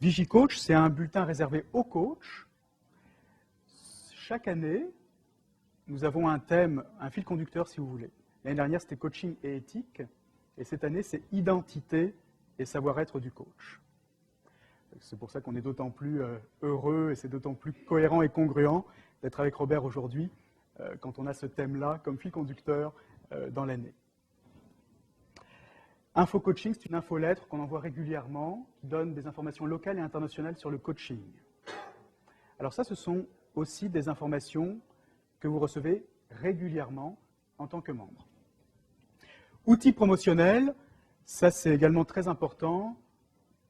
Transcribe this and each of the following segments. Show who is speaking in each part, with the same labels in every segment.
Speaker 1: VigiCoach, c'est un bulletin réservé aux coachs. Chaque année, nous avons un thème, un fil conducteur si vous voulez. L'année dernière, c'était coaching et éthique. Et cette année, c'est identité et savoir-être du coach. C'est pour ça qu'on est d'autant plus heureux et c'est d'autant plus cohérent et congruent d'être avec Robert aujourd'hui quand on a ce thème-là comme fil conducteur dans l'année. Info Coaching, c'est une infolettre qu'on envoie régulièrement, qui donne des informations locales et internationales sur le coaching. Alors ça, ce sont aussi des informations que vous recevez régulièrement en tant que membre. Outils promotionnels, ça c'est également très important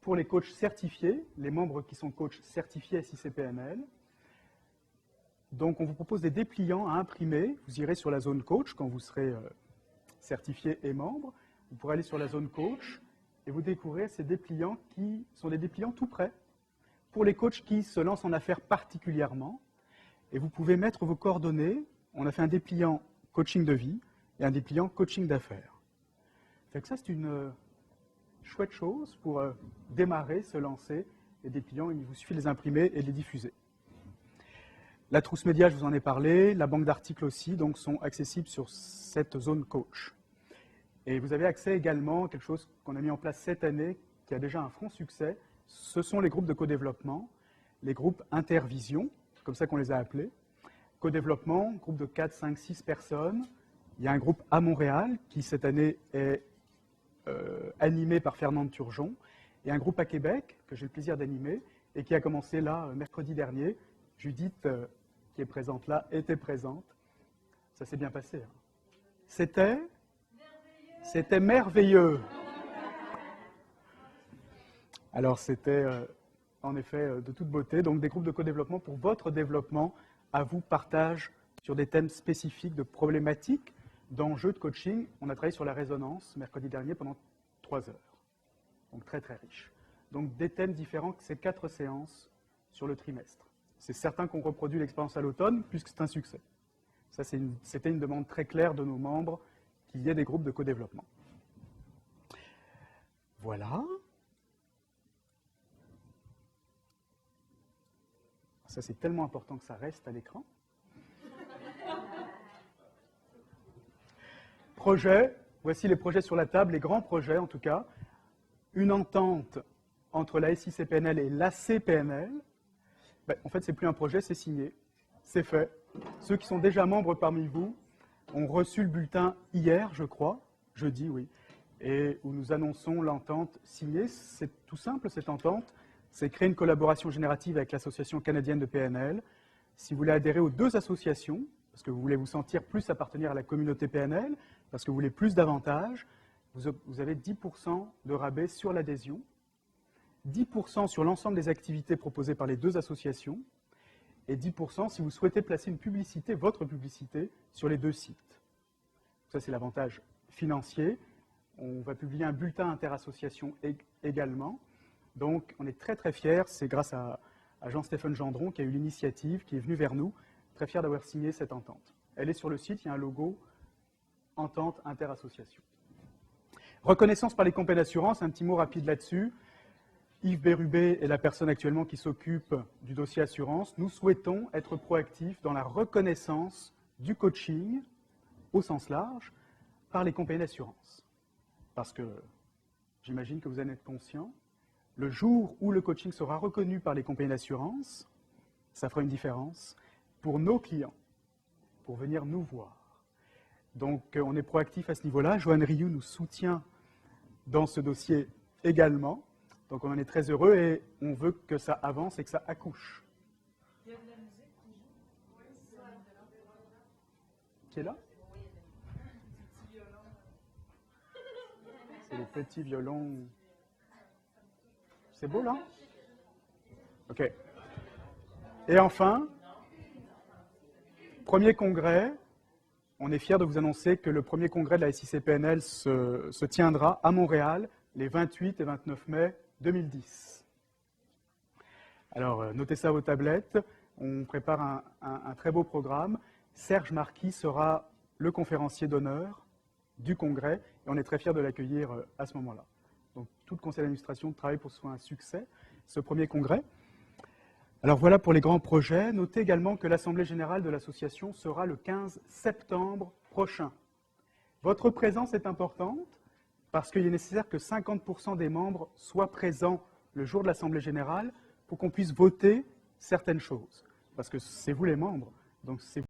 Speaker 1: pour les coachs certifiés, les membres qui sont coachs certifiés SICPNL. Donc on vous propose des dépliants à imprimer, vous irez sur la zone coach quand vous serez certifié et membre. Vous pourrez aller sur la zone coach et vous découvrir ces dépliants qui sont des dépliants tout prêts pour les coachs qui se lancent en affaires particulièrement. Et vous pouvez mettre vos coordonnées. On a fait un dépliant coaching de vie et un dépliant coaching d'affaires. Ça, c'est une chouette chose pour démarrer, se lancer. Les dépliants, il vous suffit de les imprimer et de les diffuser. La trousse média, je vous en ai parlé. La banque d'articles aussi, donc, sont accessibles sur cette zone coach. Et vous avez accès également à quelque chose qu'on a mis en place cette année, qui a déjà un franc succès. Ce sont les groupes de co-développement, les groupes intervision, comme ça qu'on les a appelés. Co-développement, groupe de 4, 5, 6 personnes. Il y a un groupe à Montréal qui, cette année, est animé par Fernande Turgeon. Et un groupe à Québec, que j'ai le plaisir d'animer, et qui a commencé là, mercredi dernier. Judith, qui est présente là, était présente. Ça s'est bien passé. Hein. C'était merveilleux. Alors, c'était en effet de toute beauté. Donc, des groupes de co-développement pour votre développement à vous partagent sur des thèmes spécifiques de problématiques, d'enjeux de coaching. On a travaillé sur la résonance mercredi dernier pendant 3 heures. Donc, très, très riche. Donc, des thèmes différents, c'est 4 séances sur le trimestre. C'est certain qu'on reproduit l'expérience à l'automne, puisque c'est un succès. Ça, c'était une demande très claire de nos membres qu'il y ait des groupes de co-développement. Voilà. Ça, c'est tellement important que ça reste à l'écran. Projets, voici les projets sur la table, les grands projets en tout cas. Une entente entre la SICPNL et l'ACPNL. En fait, ce n'est plus un projet, c'est signé, c'est fait. Ceux qui sont déjà membres parmi vous ont reçu le bulletin hier, je crois, jeudi, oui, et où nous annonçons l'entente signée. C'est tout simple, cette entente. C'est créer une collaboration générative avec l'Association canadienne de PNL. Si vous voulez adhérer aux 2 associations, parce que vous voulez vous sentir plus appartenir à la communauté PNL, parce que vous voulez plus d'avantages, vous avez 10% de rabais sur l'adhésion, 10% sur l'ensemble des activités proposées par les 2 associations, et 10% si vous souhaitez placer une publicité, votre publicité, sur les 2 sites. Ça, c'est l'avantage financier. On va publier un bulletin interassociation également. Donc, on est très, très fiers. C'est grâce à Jean-Stéphane Gendron qui a eu l'initiative, qui est venu vers nous. Très fier d'avoir signé cette entente. Elle est sur le site, il y a un logo Entente Interassociation. Reconnaissance par les compagnies d'assurance, un petit mot rapide là-dessus. Yves Bérubé est la personne actuellement qui s'occupe du dossier assurance. Nous souhaitons être proactifs dans la reconnaissance du coaching, au sens large, par les compagnies d'assurance. Parce que j'imagine que vous en êtes conscient, le jour où le coaching sera reconnu par les compagnies d'assurance, ça fera une différence pour nos clients, pour venir nous voir. Donc, on est proactif à ce niveau-là. Joanne Rioux nous soutient dans ce dossier également. Donc, on en est très heureux et on veut que ça avance et que ça accouche. Il y a de la musique qui joue. Qui est là? C'est les petits violons. C'est beau, là? OK. Et enfin, premier congrès. On est fiers de vous annoncer que le premier congrès de la SICPNL se tiendra à Montréal les 28 et 29 mai 2010. Alors, notez ça à vos tablettes. On prépare un très beau programme. Serge Marquis sera le conférencier d'honneur du congrès et on est très fiers de l'accueillir à ce moment-là. Donc, tout le conseil d'administration travaille pour que ce soit un succès. ce premier congrès. Alors voilà pour les grands projets. Notez également que l'Assemblée générale de l'association sera le 15 septembre prochain. Votre présence est importante parce qu'il est nécessaire que 50% des membres soient présents le jour de l'Assemblée générale pour qu'on puisse voter certaines choses. Parce que c'est vous les membres, donc c'est